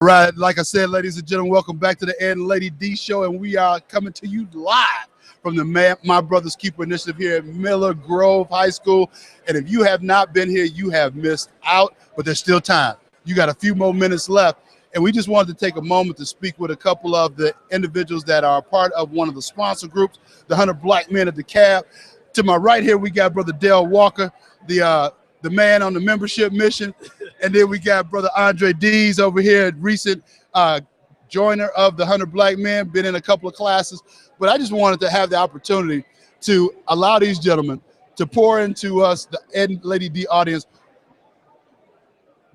Right, like I said, ladies and gentlemen, welcome back to the Ed and Lady D show, and we are coming to you live from the My Brother's Keeper Initiative here at Miller Grove High School. And if you have not been here, you have missed out, but there's still time. You got a few more minutes left, and we just wanted to take a moment to speak with a couple of the individuals that are a part of one of the sponsor groups, the 100 Black Men of DEKALB. To my right here, we got Brother Dale Walker, the man on the membership mission. And then we got Brother Andre Dees over here, recent joiner of the 100 Black Men, been in a couple of classes. But I just wanted to have the opportunity to allow these gentlemen to pour into us, the Ed and Lady D audience.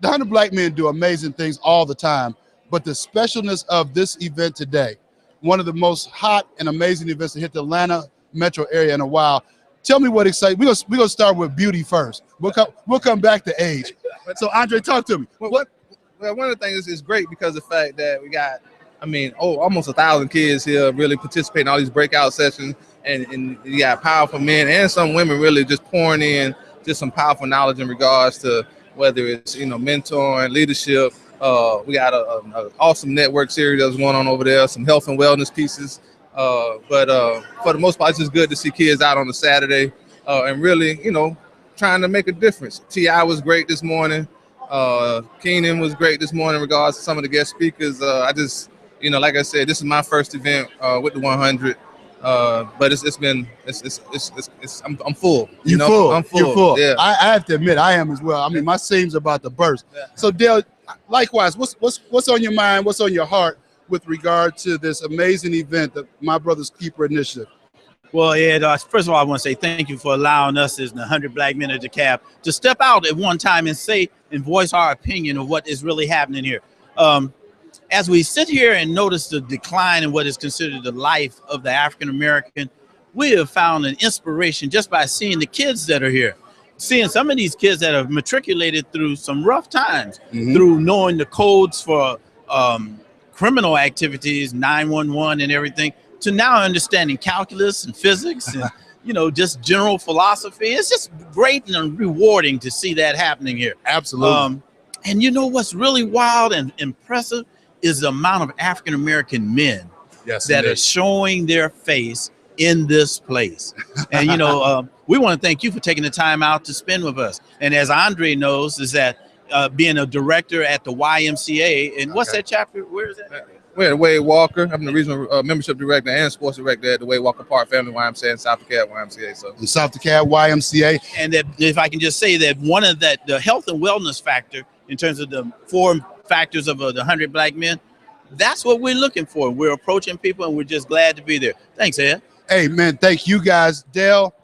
The 100 Black Men do amazing things all the time, but the specialness of this event today, one of the most hot and amazing events to hit the Atlanta metro area in a while. Tell me what excites. We're gonna start with beauty first. We'll come back to age. So Andre, talk to me. Well, one of the things is great because of the fact that we got, almost 1,000 kids here really participating in all these breakout sessions, and you got powerful men and some women really just pouring in just some powerful knowledge in regards to whether it's mentoring, leadership. We got an awesome network series that's going on over there, some health and wellness pieces. But for the most part, it's just good to see kids out on a Saturday and really, trying to make a difference. T.I. was great this morning. Keenan was great this morning in regards to some of the guest speakers. I just, like I said, this is my first event with the 100. But I'm full. Full. I'm full. You're full. Yeah. I have to admit, I am as well. I mean, my seam's about to burst. Yeah. So Dale, likewise, what's on your mind? What's on your heart with regard to this amazing event, the My Brother's Keeper Initiative? Well, Ed, first of all, I want to say thank you for allowing us as the 100 Black Men of DEKALB to step out at one time and say and voice our opinion of what is really happening here. As we sit here and notice the decline in what is considered the life of the African American, we have found an inspiration just by seeing the kids that are here. Seeing some of these kids that have matriculated through some rough times, through knowing the codes for criminal activities, 911 and everything, to now understanding calculus and physics and, just general philosophy. It's just great and rewarding to see that happening here. Absolutely. And what's really wild and impressive is the amount of African-American men that are showing their face in this place. And, we want to thank you for taking the time out to spend with us. And as Andre knows, is that being a director at the YMCA, and what's that chapter? Where is that? We're at Wade Walker. I'm the regional membership director and sports director at the Wade Walker Park Family YMCA in South DeKalb YMCA. So in South DeKalb YMCA. And that, if I can just say that one of the health and wellness factor in terms of the 4 factors of the 100 Black Men, that's what we're looking for. We're approaching people, and we're just glad to be there. Thanks, Ed. Hey, man, thank you guys. Dale,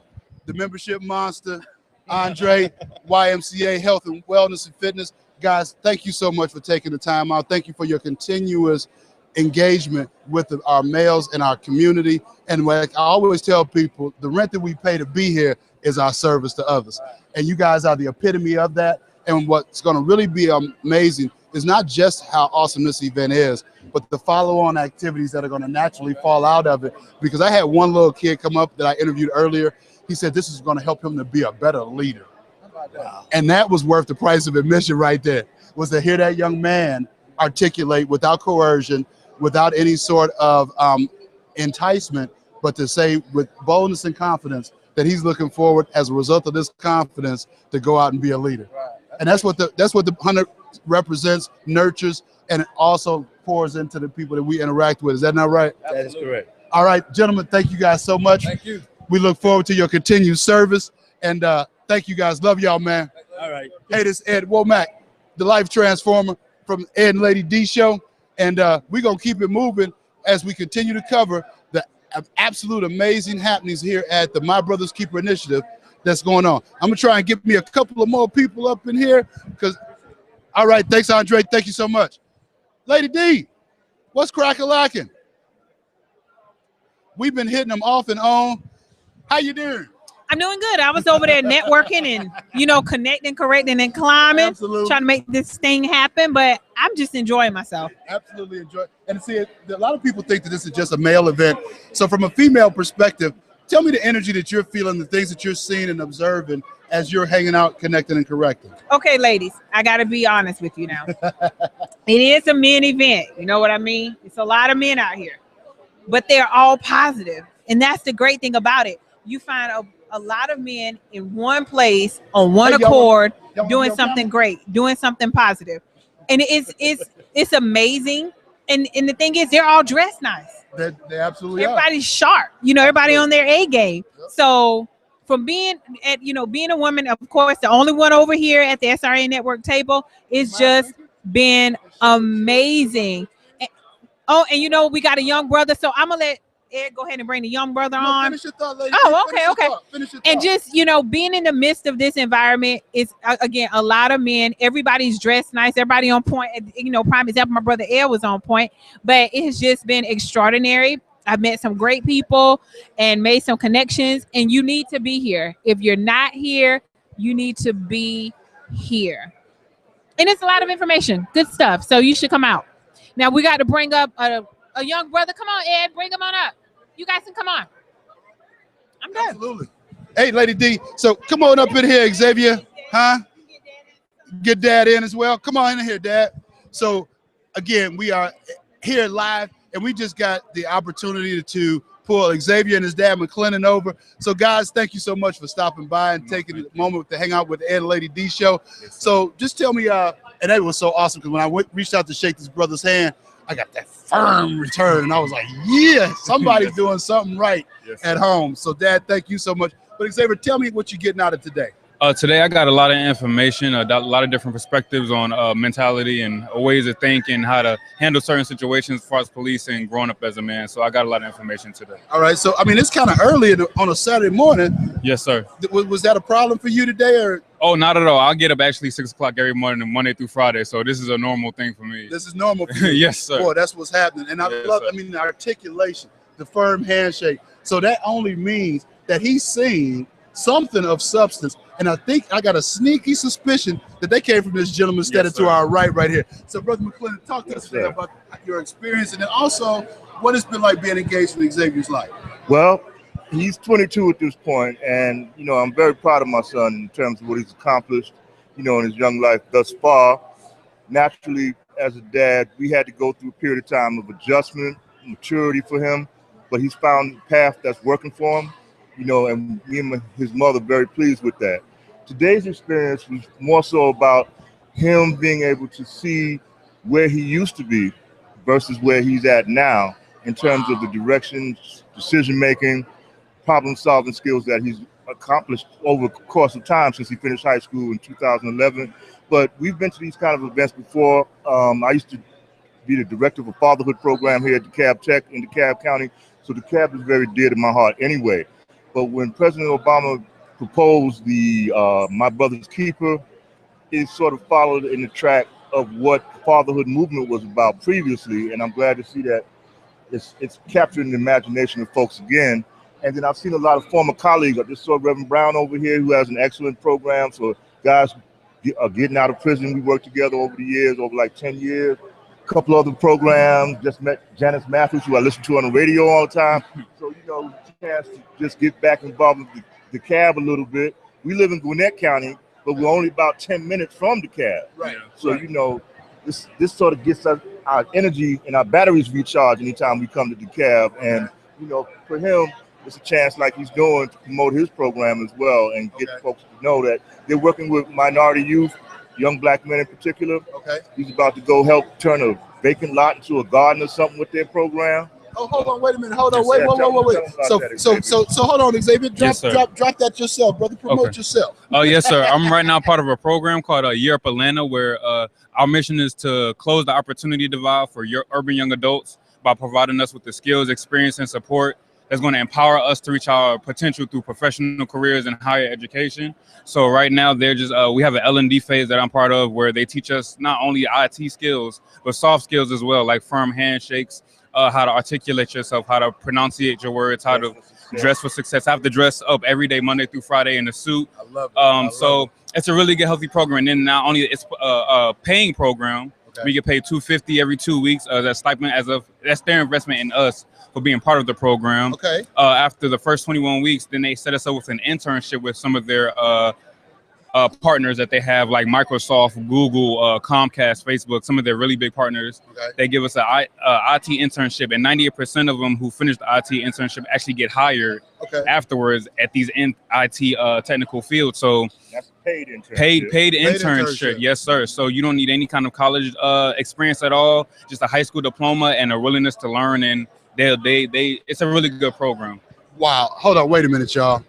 the membership monster, Andre, YMCA, health and wellness and fitness. Guys, thank you so much for taking the time out. Thank you for your continuous engagement with our males in our community. And like I always tell people, the rent that we pay to be here is our service to others. And you guys are the epitome of that. And what's going to really be amazing is not just how awesome this event is, but the follow-on activities that are going to naturally fall out of it. Because I had one little kid come up that I interviewed earlier. He said this is going to help him to be a better leader. Wow. And that was worth the price of admission right there, was to hear that young man articulate without coercion, without any sort of enticement, but to say with boldness and confidence that he's looking forward as a result of this confidence to go out and be a leader. Right. And that's what the 100 represents, nurtures, and it also pours into the people that we interact with. Is that not right? That is correct. All right, gentlemen, thank you guys so much. Thank you. We look forward to your continued service, and thank you guys. Love y'all, man. All right. Hey, this is Ed Womack, the Life Transformer from Ed and Lady D Show, and we're going to keep it moving as we continue to cover the absolute amazing happenings here at the My Brother's Keeper Initiative that's going on. I'm going to try and get me a couple of more people up in here because, all right, thanks, Andre. Thank you so much. Lady D, what's crack-a-lacking? We've been hitting them off and on. How you doing? I'm doing good. I was over there networking and, connecting, correcting, and climbing, Absolutely. trying to make this thing happen. But I'm just enjoying myself. Absolutely enjoy. And see, a lot of people think that this is just a male event. So from a female perspective, tell me the energy that you're feeling, the things that you're seeing and observing as you're hanging out, connecting and correcting. Okay, ladies, I got to be honest with you now. It is a men event. You know what I mean? It's a lot of men out here, but they're all positive. And that's the great thing about it. You find a lot of men in one place on one accord, doing something great, doing something positive. And it's amazing. And the thing is, they're all dressed nice. They absolutely Everybody's sharp. You know, everybody on their A game. Yep. So from being a woman, of course, the only one over here at the SRN Network table, is just been amazing. And you know, we got a young brother, so I'm gonna let Ed go ahead and bring the young brother on. Finish your thought, lady. Oh, okay. Finish your thought. And just, you know, being in the midst of this environment is, again, a lot of men. Everybody's dressed nice. Everybody on point. You know, prime example, my brother Ed was on point. But it has just been extraordinary. I've met some great people and made some connections. And you need to be here. If you're not here, you need to be here. And it's a lot of information. Good stuff. So you should come out. Now, we got to bring up a young brother. Come on, Ed. Bring him on up. You guys can come on. I'm done. Absolutely. Hey, Lady D. So come on up in here, Xavier. Huh? Get Dad in as well. Come on in here, Dad. So again, we are here live, and we just got the opportunity to pull Xavier and his dad McClennan over. So guys, thank you so much for stopping by and taking a moment to hang out with the Ed and Lady D show. So just tell me, and that was so awesome, because when I reached out to shake this brother's hand, I got that firm return, and I was like, yeah, somebody's doing something right at home. So Dad, thank you so much. But Xavier, tell me what you're getting out of today. Today I got a lot of information, a lot of different perspectives on mentality and ways of thinking, how to handle certain situations as far as police and growing up as a man. So I got a lot of information today. All right. So, I mean, it's kind of early on a Saturday morning. Yes, sir. Was that a problem for you today, or? Oh, not at all. I get up actually 6 o'clock every morning, Monday through Friday. So this is a normal thing for me. This is normal for you? Yes, sir. Boy, that's what's happening. And I love, I mean, the articulation, the firm handshake. So that only means that he's seeing something of substance. And I think I got a sneaky suspicion that they came from this gentleman standing to our right here. So, Brother McClennan, talk to us today about your experience, and then also what it's been like being engaged in Xavier's life. Well, he's 22 at this point, and, you know, I'm very proud of my son in terms of what he's accomplished, you know, in his young life thus far. Naturally, as a dad, we had to go through a period of time of adjustment, maturity for him, but he's found a path that's working for him. You know, and me and his mother very pleased with that. Today's experience was more so about him being able to see where he used to be versus where he's at now in terms of the direction, decision-making, problem-solving skills that he's accomplished over the course of time since he finished high school in 2011. But we've been to these kind of events before. I used to be the director of a fatherhood program here at DEKALB Tech in DeKalb County, so DeKalb is very dear to my heart anyway. But when President Obama proposed the My Brother's Keeper, it sort of followed in the track of what the fatherhood movement was about previously, and I'm glad to see that it's capturing the imagination of folks again. And then I've seen a lot of former colleagues. I just saw Reverend Brown over here, who has an excellent program for guys getting out of prison. We worked together over the years, over like 10 years. A couple other programs. Just met Janice Matthews, who I listen to on the radio all the time. So, you know, chance to just get back involved with the DEKALB a little bit. We live in Gwinnett County, but we're only about 10 minutes from DEKALB. Right. So, you know, this sort of gets us our energy and our batteries recharged anytime we come to DEKALB. And, you know, for him, it's a chance like he's doing to promote his program as well and get folks to know that they're working with minority youth, young black men in particular. Okay. He's about to go help turn a vacant lot into a garden or something with their program. Oh, hold on, wait a minute, hold on, wait. So hold on, Xavier, drop that yourself, brother. Promote yourself. Oh, yes, sir. I'm right now part of a program called Year Up Atlanta, where our mission is to close the opportunity divide for urban young adults by providing us with the skills, experience, and support that's going to empower us to reach our potential through professional careers and higher education. So right now, they're just we have an L&D phase that I'm part of, where they teach us not only IT skills, but soft skills as well, like firm handshakes, how to articulate yourself, how to pronunciate your words, how to dress for success. I have to dress up every day, Monday through Friday, in a suit. I love it. So it's a really good, healthy program. And then not only it's a paying program, Okay. We get paid $250 every 2 weeks. That stipend that's their investment in us for being part of the program. Okay. After the first 21 weeks, then they set us up with an internship with some of their partners that they have, like Microsoft, Google, Comcast, Facebook, some of their really big partners. Okay. They give us an IT internship, and 98% of them who finish the IT internship actually get hired afterwards at these IT technical fields. So that's paid internship. Paid internship, yes, sir. So you don't need any kind of college experience at all, just a high school diploma and a willingness to learn, and it's a really good program. Wow. Hold on, wait a minute, y'all.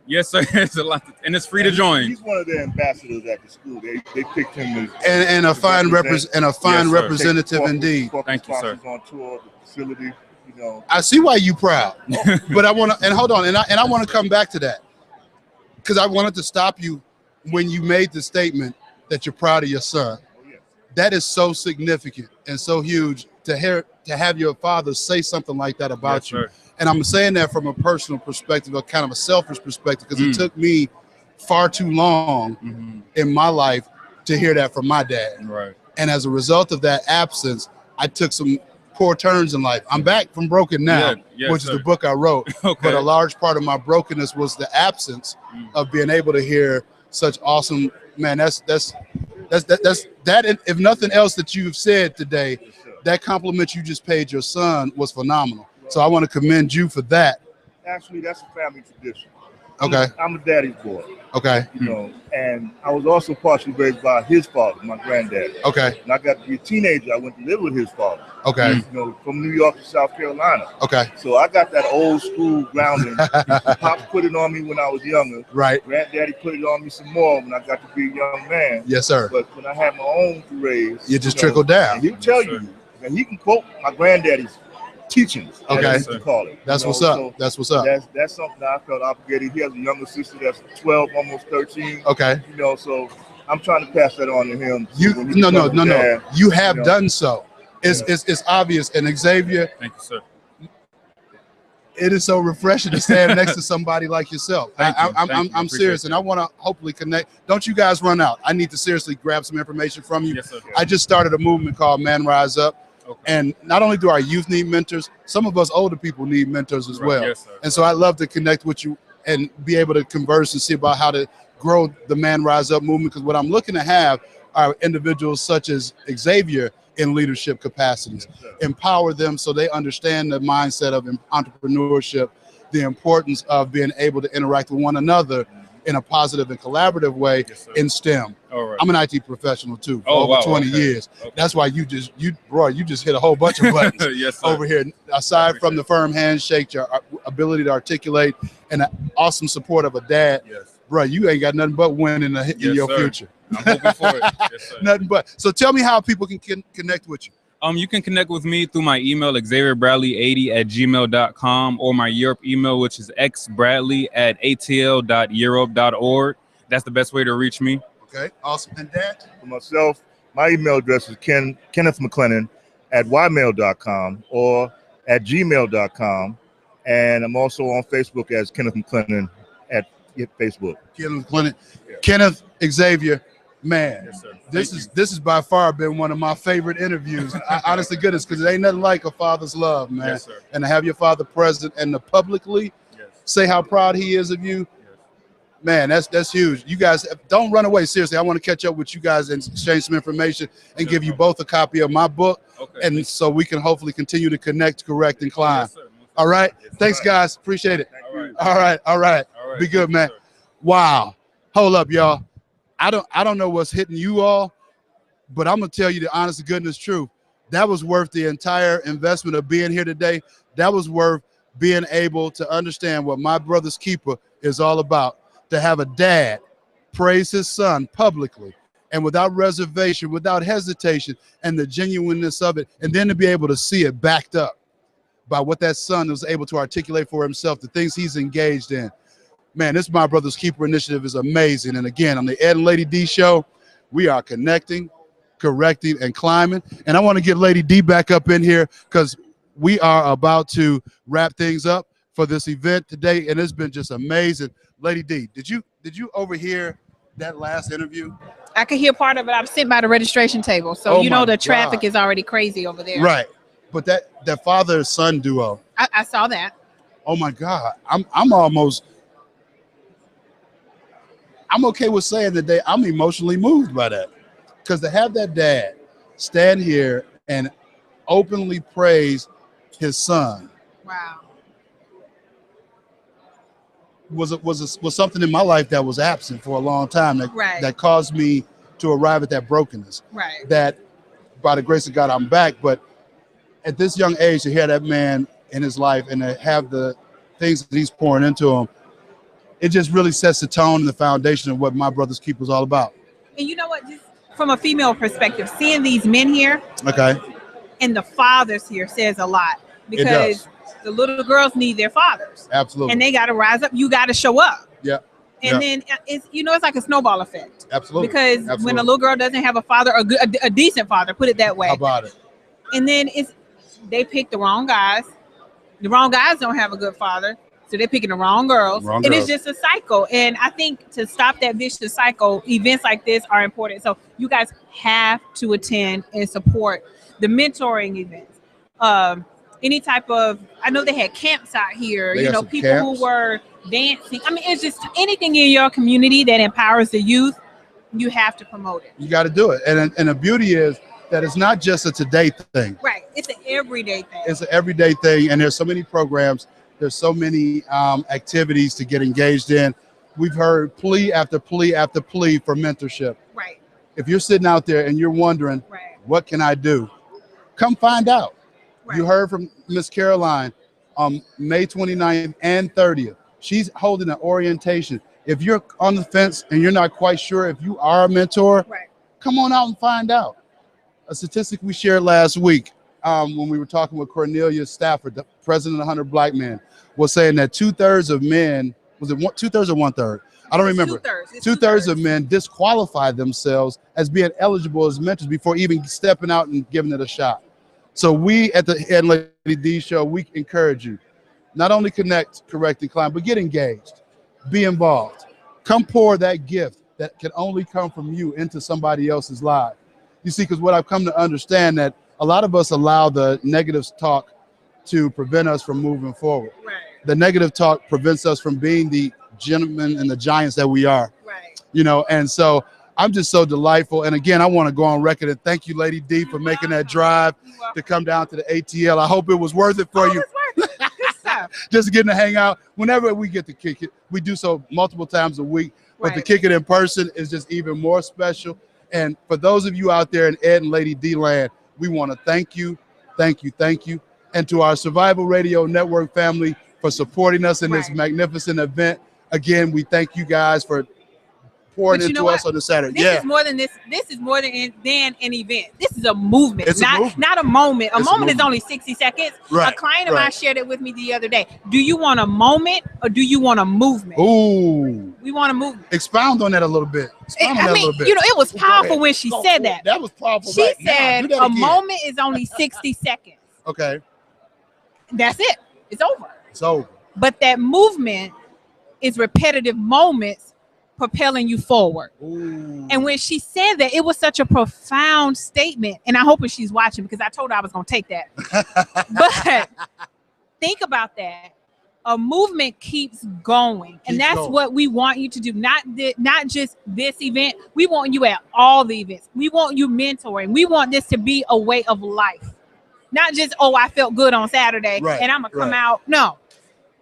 Yes, sir. It's a lot, and it's free to join. He's one of the ambassadors at the school. They picked him as and a fine representative indeed. Thank you, sir. On tour of the facility, you know. I see why you proud, but I want to, and hold on, and I want to come back to that, because I wanted to stop you when you made the statement that you're proud of your son. Oh, yeah. That is so significant and so huge to have your father say something like that about you. Sir. And I'm saying that from a personal perspective, a kind of a selfish perspective, because it took me far too long in my life to hear that from my dad. Right. And as a result of that absence, I took some poor turns in life. I'm back from broken now, which is the book I wrote. But a large part of my brokenness was the absence of being able to hear such awesome, man. That, if nothing else that you've said today, that compliment you just paid your son was phenomenal. So I want to commend you for that. Actually, that's a family tradition. Okay. I'm a daddy's boy. Okay. You know, and I was also partially raised by his father, my granddad. Okay. And I got to be a teenager. I went to live with his father. Okay. You know, from New York to South Carolina. Okay. So I got that old school grounding. Pops put it on me when I was younger. Right. Granddaddy put it on me some more when I got to be a young man. Yes, sir. But when I had my own to raise, you just trickled down. And he'll tell you, and he can quote my granddaddy's teachings. Okay. To call it. That's what's up. So that's what's up. That's something that I felt obligated. He has a younger sister that's 12, almost 13. Okay. You know, so I'm trying to pass that on to him. No. You have done so. It's obvious. And Xavier, thank you, sir. It is so refreshing to stand next to somebody like yourself. I'm serious, and I want to hopefully connect. Don't you guys run out. I need to seriously grab some information from you. Yes, sir. I just started a movement called Man Rise Up. Okay. And not only do our youth need mentors, some of us older people need mentors as well. Yes, and so I'd love to connect with you and be able to converse and see about how to grow the Man Rise Up movement. Because what I'm looking to have are individuals such as Xavier in leadership capacities, empower them so they understand the mindset of entrepreneurship, the importance of being able to interact with one another in a positive and collaborative way in STEM. Right. I'm an IT professional too, for over 20 years. That's why you just hit a whole bunch of buttons yes, over here. Aside from the firm handshake, your ability to articulate, and an awesome support of a dad, bro, you ain't got nothing but win in your future. I'm hoping for it. Yes, sir. Nothing but. So tell me how people can connect with you. You can connect with me through my email, xavierbradley80@gmail.com, or my Europe email, which is xbradley@atl.europe.org. That's the best way to reach me. Okay, awesome. And Dad? For myself, my email address is kennethmclennan@ymail.com or at gmail.com. And I'm also on Facebook as Kenneth McClennan at Facebook. Kenneth McClennan. Kenneth Xavier. Man, this has by far been one of my favorite interviews. Honest to goodness, because it ain't nothing like a father's love, man. Yes, sir. And to have your father present and to publicly say how proud he is of you, man, that's huge. You guys don't run away. Seriously, I want to catch up with you guys and exchange some information and give you both a copy of my book, and so we can hopefully continue to connect, correct, and climb. Yes, all right. Thanks, guys. Appreciate it. All right. Be good, man. Wow. Hold up, y'all. I don't know what's hitting you all, but I'm gonna tell you the honest to goodness truth. That was worth the entire investment of being here today. That was worth being able to understand what my brother's keeper is all about. To have a dad praise his son publicly and without reservation, without hesitation, and the genuineness of it, and then to be able to see it backed up by what that son was able to articulate for himself, the things he's engaged in. Man, this My Brother's Keeper initiative is amazing. And again, on the Ed and Lady D show, we are connecting, correcting, and climbing. And I want to get Lady D back up in here because we are about to wrap things up for this event today. And it's been just amazing. Lady D, did you overhear that last interview? I could hear part of it. I'm sitting by the registration table, so Oh you know my the traffic God. is already crazy over there. Right. But that father-son duo. I saw that. Oh my God. I'm okay with saying that I'm emotionally moved by that. Because to have that dad stand here and openly praise his son Wow. was something in my life that was absent for a long time Right. that caused me to arrive at that brokenness. Right. That by the grace of God I'm back, but at this young age to hear that man in his life and to have the things that he's pouring into him, it just really sets the tone and the foundation of what My Brother's Keeper is all about. And you know what? Just from a female perspective, seeing these men here Okay. and the fathers here says a lot, because the little girls need their fathers. Absolutely. And they got to rise up. You got to show up. Yeah. And then it's like a snowball effect. Absolutely. Because when a little girl doesn't have a father, a decent father, put it that way. How about it? And then they pick the wrong guys. The wrong guys don't have a good father, so they're picking the wrong girls. It's just a cycle. And I think to stop that vicious cycle, events like this are important. So you guys have to attend and support the mentoring events. Any type of, I know they had camps out here, people who were dancing. I mean, it's just anything in your community that empowers the youth, you have to promote it. You got to do it. And the beauty is that it's not just a today thing. Right. It's an everyday thing. It's an everyday thing. And there's so many programs. There's so many activities to get engaged in. We've heard plea after plea after plea for mentorship. Right. If you're sitting out there and you're wondering, what can I do? Come find out. Right. You heard from Miss Caroline on May 29th and 30th. She's holding an orientation. If you're on the fence and you're not quite sure if you are a mentor, come on out and find out. A statistic we shared last week when we were talking with Cornelia Stafford, the president of 100 Black Men, was saying that 2/3 of men, was it 2/3 or 1/3? I don't remember. 2/3 of men disqualify themselves as being eligible as mentors before even stepping out and giving it a shot. So we at the Ed and Lady D show, we encourage you, not only connect, correct, and climb, but get engaged, be involved. Come pour that gift that can only come from you into somebody else's life. You see, because what I've come to understand that a lot of us allow the negative talk to prevent us from moving forward. Right. The negative talk prevents us from being the gentlemen and the giants that we are. Right. And so I'm just so delightful. And again, I want to go on record and thank you, Lady D, for making that drive to come down to the ATL. I hope it was worth it for you. Just getting to hang out. Whenever we get to kick it, we do so multiple times a week. But to kick it in person is just even more special. And for those of you out there in Ed and Lady D land, we want to thank you, thank you, thank you. And to our Survival Radio Network family for supporting us in this magnificent event. Again, we thank you guys for pouring into us on the Saturday. This is more than this. This is more than an event. This is a movement, not a moment. A moment is only 60 seconds. Right, a client of mine shared it with me the other day. Do you want a moment or do you want a movement? Ooh. We want a movement. Expound on that a little bit. It was powerful when she said that. That was powerful. She said a moment is only 60 seconds. Okay. That's it. It's over. It's over. But that movement is repetitive moments propelling you forward. Ooh. And when she said that, it was such a profound statement. And I hope when she's watching, because I told her I was going to take that. But think about that. A movement keeps going. And that's what we want you to do. Not just this event. We want you at all the events. We want you mentoring. We want this to be a way of life. Not just, I felt good on Saturday and I'm going to come out. No.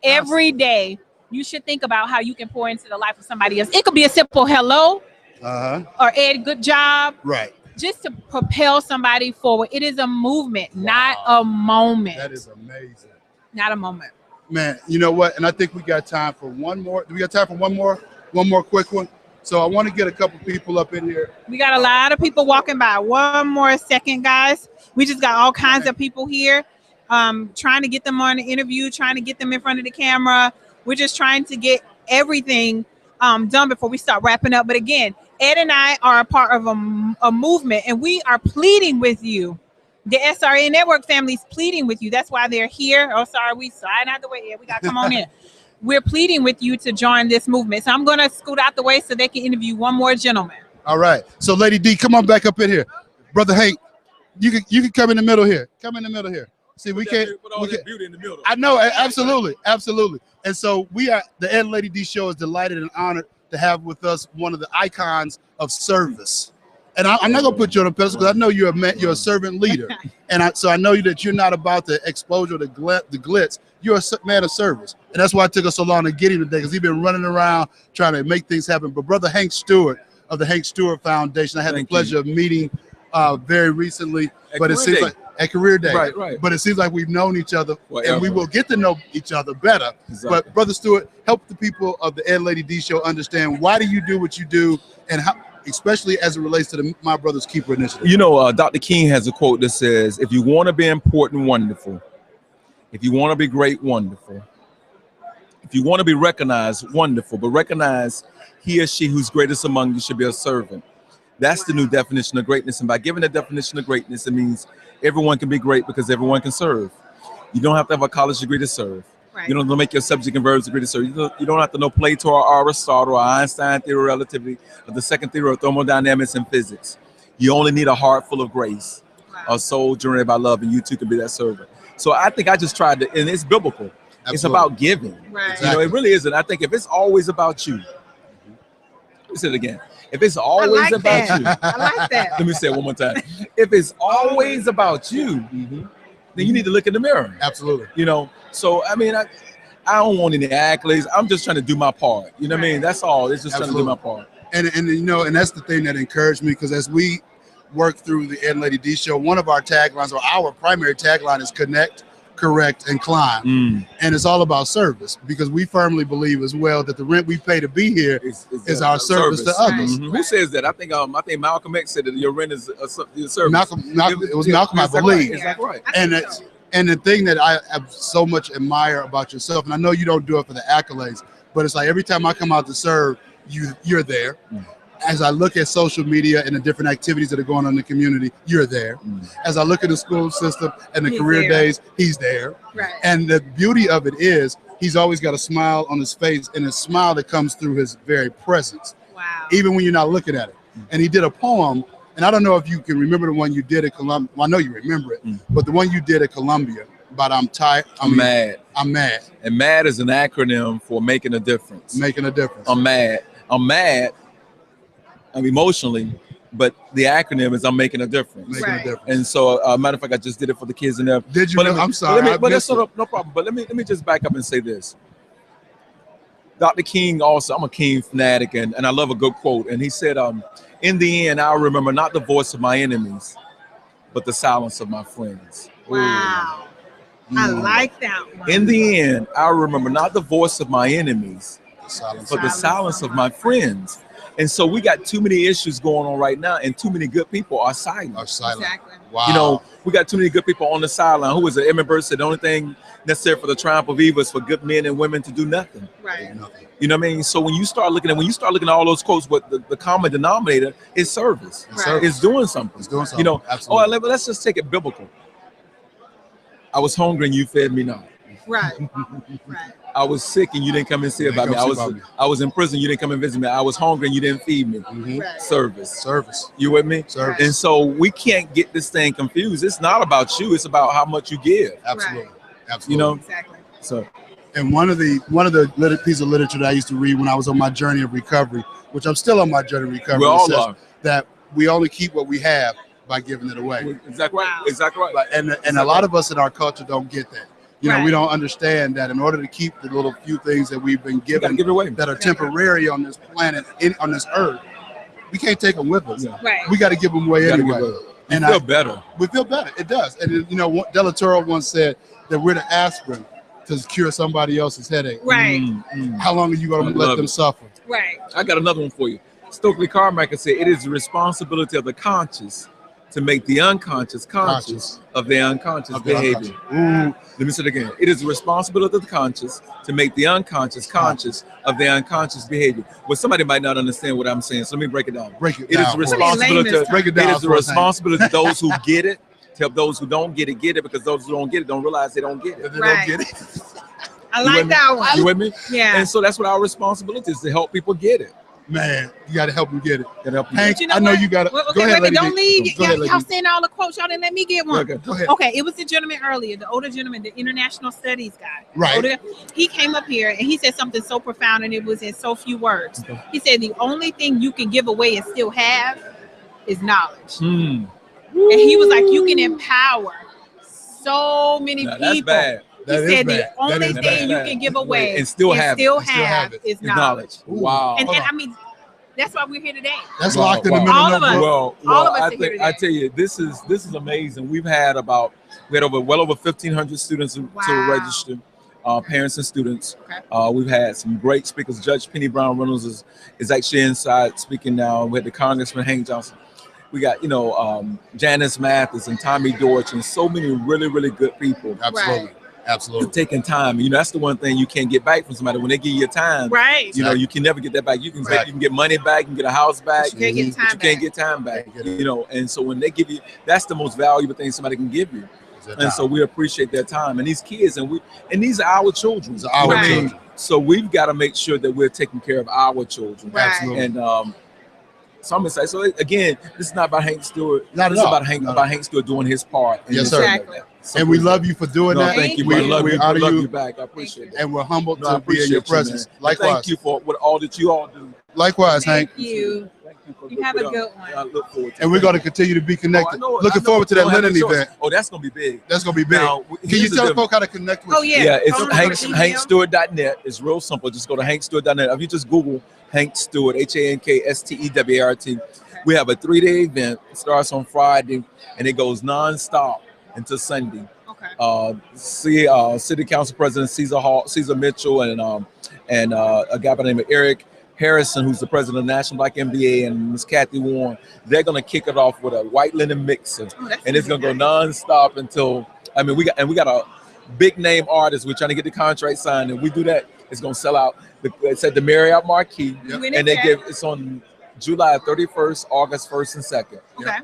Every day, you should think about how you can pour into the life of somebody else. It could be a simple hello or Ed, good job. Right. Just to propel somebody forward. It is a movement, not a moment. That is amazing. Not a moment. Man, you know what? And I think we got time for one more. Do we got time for one more quick one? So I want to get a couple people up in here. We got a lot of people walking by. One more second, guys. We just got all kinds of people here. Trying to get them on the interview, trying to get them in front of the camera. We're just trying to get everything done before we start wrapping up. But again, Ed and I are a part of a movement, and we are pleading with you. The SRN Network family is pleading with you. That's why they're here. Oh, sorry, we slide out the way. Yeah, we got to come on in. we're pleading with you to join this movement. So I'm going to scoot out the way so they can interview one more gentleman. All right. So Lady D, come on back up in here. Brother Hank, you can come in the middle here. Come in the middle here. See, we can't. Put all that beauty in the middle. I know, absolutely, absolutely. And so the Ed and Lady D show is delighted and honored to have with us one of the icons of service. And I'm not gonna put you on a pedestal because I know you're a servant leader, and so I know that you're not about the exposure, the glitz. You're a man of service, and that's why it took us so long to get him today, because he's been running around trying to make things happen. But Brother Hank Stewart of the Hank Stewart Foundation, I had the pleasure of meeting very recently, but it seems like at Career Day, right. But it seems like we've known each other, and we will get to know each other better. Exactly. But Brother Stewart, help the people of the Ed and Lady D show understand, why do you do what you do, and how, especially as it relates to the My Brother's Keeper initiative. You know, Dr. King has a quote that says, if you want to be important, wonderful. If you want to be great, wonderful. If you want to be recognized, wonderful. But recognize he or she who's greatest among you should be a servant. That's the new definition of greatness. And by giving the definition of greatness, it means everyone can be great because everyone can serve. You don't have to have a college degree to serve. Right. You don't have to make your subject and verbs degree to serve. You don't have to know Plato or Aristotle or Einstein theory of relativity or the second theory of thermodynamics and physics. You only need a heart full of grace, a soul generated by love, and you too can be that servant. So I think I just tried to, and it's biblical. Absolutely. It's about giving. Right. Exactly. You know, it really isn't. I think if it's always about you, let me say it again. If it's always about you, I like that. Let me say it one more time. If it's always about you, then you need to look in the mirror. Absolutely. You know, so I mean, I don't want any accolades. I'm just trying to do my part. You know what I mean? That's all. It's just trying to do my part. And you know, and that's the thing that encouraged me, because as we work through the Ed and Lady D show, one of our taglines, or our primary tagline, is connect, correct, and climb. And it's all about service, because we firmly believe as well that the rent we pay to be here is our service to others. Who says that? I think Malcolm X said that your rent is a service. Malcolm, it was Malcolm, I believe. Exactly right. And the thing that I so much admire about yourself, and I know you don't do it for the accolades, but it's like every time I come out to serve, you're there. As I look at social media and the different activities that are going on in the community, you're there. As I look at the school system and the career days, he's there. Right. And the beauty of it is, he's always got a smile on his face, and a smile that comes through his very presence. Wow. Even when you're not looking at it. And he did a poem, and I don't know if you can remember the one you did at Columbia. Well, I know you remember it, but the one you did at Columbia about I'm mad. I'm mad. And MAD is an acronym for making a difference. Making a difference. I'm mad. I'm mad. I'm emotionally, but the acronym is I'm making a difference. Making a difference. And so, matter of fact, I just did it for the kids in there. Did you? I'm sorry. But that's no problem. But let me just back up and say this. Dr. King also, I'm a King fanatic, and I love a good quote. And he said, in the end, I'll remember not the voice of my enemies, but the silence of my friends. Wow. I like that one. In the end, I'll remember not the voice of my enemies, but the silence of my friends. And so we got too many issues going on right now, and too many good people are silent. Exactly. Wow. You know, we got too many good people on the sideline. Who was it? Emmett Burr said the only thing necessary for the triumph of evil is for good men and women to do nothing. Right. You know what I mean? So when you start looking at all those quotes, what the common denominator is service. Right. It's doing something. It's doing something. You know, absolutely. Let's just take it biblical. I was hungry and you fed me not. Right. Right. I was sick and you didn't come and see about me. I was in prison, you didn't come and visit me. I was hungry and you didn't feed me. Right. Service. You with me? Service. And so we can't get this thing confused. It's not about you, it's about how much you give. Absolutely. Right. Absolutely. You know? Exactly. So and one of the pieces of literature that I used to read when I was on my journey of recovery, which I'm still on my journey of recovery, we all are. That we only keep what we have by giving it away. Exactly right. Exactly right. And a lot of us in our culture don't get that. You know, we don't understand that in order to keep the little few things that we've been given that are temporary on this planet, on this earth, we can't take them with us. Right. We got to give them away anyway. And feel better. We feel better. It does. And you know, Della Toro once said that we're the aspirin to cure somebody else's headache. Right. How long are you going to let them suffer? Right. I got another one for you. Stokely Carmichael said, it is the responsibility of the conscious to make the unconscious conscious of their unconscious behavior. Let me say it again. It is the responsibility of the conscious to make the unconscious conscious of their unconscious behavior. Well, somebody might not understand what I'm saying, so let me break it down. It is the responsibility of those who get it to help those who don't get it, because those who don't get it don't realize they don't get it. They don't get it. I like that one. You with me? Yeah. And so that's what our responsibility is, to help people get it. Man, you got to help them get it. Gotta help them Hank, You know I know what? you got to. Well, Go okay, ahead, wait, Lady don't D. leave. Go ahead, Lady Y'all D. saying all the quotes. Y'all didn't let me get one. Okay. Go ahead. Okay, it was the gentleman earlier, the older gentleman, the international studies guy. Right. He came up here and he said something so profound, and it was in so few words. Okay. He said the only thing you can give away and still have is knowledge. Hmm. And he was like, you can empower so many Now, people. that's bad. He That is said the bad. only That is thing you bad. can give away And still have it. And still have it. is It's knowledge. Wow. And Hold on. I mean, that's why we're here today. That's Wow, locked in the wow. middle All of of us. notebook. Well, All of us I are here think today. I tell you, this is amazing. We had well over 1,500 students to Wow. register, parents and students. Okay. We've had some great speakers. Judge Penny Brown Reynolds is actually inside speaking now. We had the Congressman Hank Johnson. We got Janice Mathis and Tommy Dortch and so many really, really good people. Absolutely. Right. Absolutely. Taking time. That's the one thing you can't get back from somebody. When they give you time, Right. you can never get that back. You can Right. you can get money back, you can get a house back, You can't get but time you can't back. get time back. Can't get it. And so when they give you, that's the most valuable thing somebody can give you. And so we appreciate their time. And these kids, and these are our children. These are our Right. children. So we've got to make sure that we're taking care of our children. Right. Absolutely. And so I'm excited. So again, this is not about Hank Stewart. Not at This is all. about Hank Not at about all. Hank Stewart doing his part. Yes, this sir. and Exactly. that. And we love you for doing No, that. thank you. We, I love we you. honor love you, you back. I appreciate that. and we're humbled No, I to be in appreciate your you, presence. man. Likewise. Thank you for what all that you all do. Likewise, Hank. Thank you. Thank you for You have a what good I one. look forward to. And we're going to continue to be connected. Looking forward to that Don't have linen no choice. event. Oh, that's gonna be big. That's going to be big. Now, Can you here's the tell difference. folk how to connect with Oh, you? yeah. Yeah, it's Phone number, email. HankStewart.net. It's real simple. Just go to HankStewart.net. If you just Google Hank Stewart, HankStewart, we have a 3-day event. It starts on Friday and it goes nonstop until Sunday. Okay. City Council President Caesar Mitchell and a guy by the name of Eric Harrison, who's the president of National Black MBA, and Miss Kathy Warren. They're gonna kick it off with a white linen mixer, and it's gonna go nonstop until we got a big name artist. We're trying to get the contract signed, and we do that. It's gonna sell out. It's at the Marriott Marquis, and it's on July 31st, August 1st, and 2nd. Okay.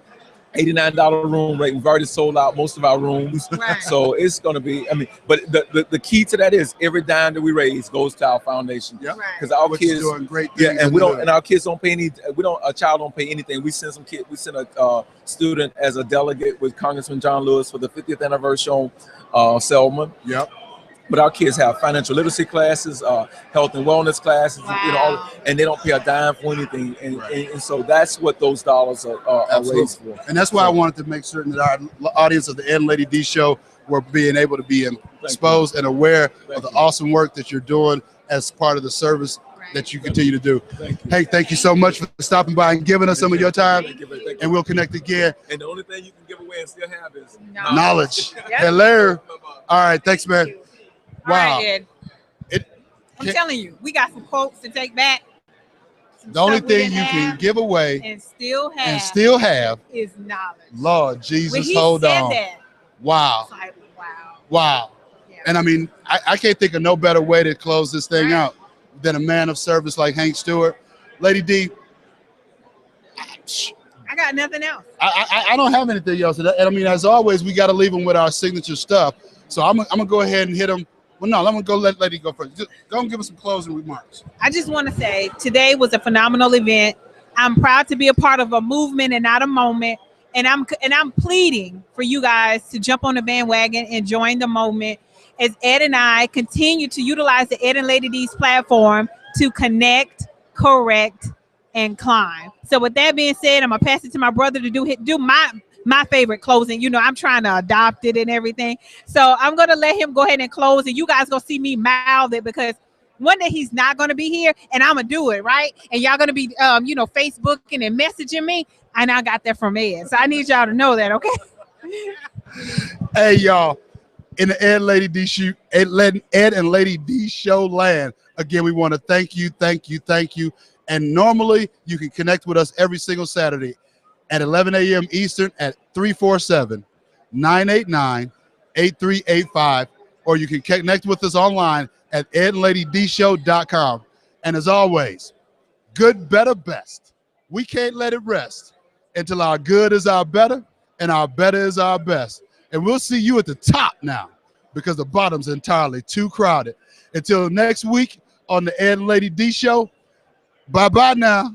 $89 room rate. We've already sold out most of our rooms. Right. So it's going to be, but the key to that is every dime that we raise goes to our foundation. Yeah. Because our Which is kids, doing great things. and our kids don't pay a child don't pay anything. We send a student as a delegate with Congressman John Lewis for the 50th anniversary on Selma. Yep. But our kids have financial literacy classes, health and wellness classes, and they don't pay a dime for anything. And so that's what those dollars are raised for. And that's why I wanted to make certain that our audience of the Ed and Lady D show were being able to be exposed and aware of the awesome work that you're doing as part of the service that you continue to do. Hey, thank you so much for stopping by and giving us some of your time. Thank you. And we'll connect again. And the only thing you can give away and still have is Knowledge. Yep. Hello. All right. Thanks, man. Wow. All right, Ed. I'm telling you, we got some quotes to take back. The only thing you can give away and still have is knowledge. Lord Jesus, When he hold said on. that, Wow. it's like, wow. Wow. Yeah. And I can't think of no better way to close this thing out than a man of service like Hank Stewart. Lady D, I got nothing else. I don't have anything else. And as always, we got to leave them with our signature stuff. So I'm going to go ahead and hit them. Well, no, I'm going to let Lady go first. Just go and give us some closing remarks. I just want to say today was a phenomenal event. I'm proud to be a part of a movement and not a moment. And I'm pleading for you guys to jump on the bandwagon and join the moment as Ed and I continue to utilize the Ed and Lady D's platform to connect, correct, and climb. So with that being said, I'm gonna pass it to my brother to do my favorite closing. I'm trying to adopt it and everything. So I'm gonna let him go ahead and close, and you guys gonna see me mouth it because one day he's not gonna be here, and I'm gonna do it right. And y'all gonna be Facebooking and messaging me, and I got that from Ed. So I need y'all to know that, okay? Hey, y'all. In the Ed and Lady D show land, again, we want to thank you. And normally, you can connect with us every single Saturday at 11 a.m. Eastern at 347-989-8385, or you can connect with us online at edandladyshow.com. And as always, good, better, best. We can't let it rest until our good is our better and our better is our best. And we'll see you at the top now, because the bottom's entirely too crowded. Until next week on the Ed and Lady D Show, bye-bye now.